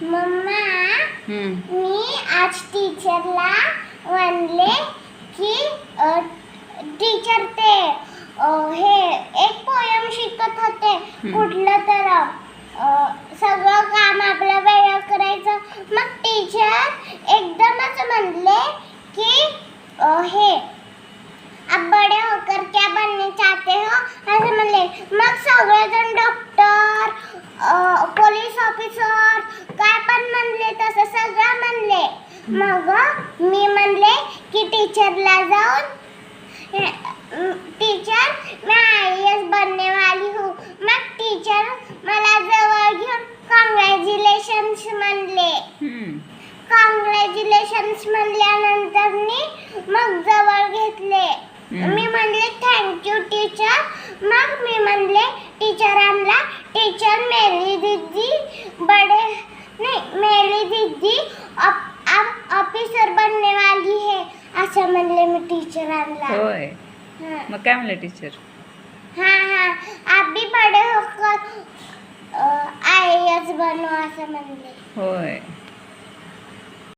Mamma हम्म. मी आज टीचरला म्हणले की टीचर ते हे एक पोयम शिकत होते कुठलं तर सगळं काम आपल्या वेळेवर करायचं. मग टीचर एकदमच म्हणले की हे आप बड़े होकर क्या बनने चाहते हो असं म्हणले. मग सगळेजण डॉक्टर पोलीस ऑफिसर काय पण म्हणले, तसं सगळं म्हणले. मग मी म्हणले की टीचरला जाऊन टीचर मैं IAS बनने वाली हूँ. मग टीचर मला जवळ घेऊन कॉंग्रॅच्युलेशन्स म्हणले. कॉंग्रॅच्युलेशन्स म्हणल्यानंतर मग जवळ घेतले. मी म्हणले थँक्यू टीचर. मग मी म्हणले टीचरांना टीचर मेरी दीदी ऑफिसर बनने वाली है असं म्हणले मी टीचरांना. होय. मग काय म्हणले टीचर? हाँ आप भी बड़े होकर IAS बनो असं म्हणले. होय.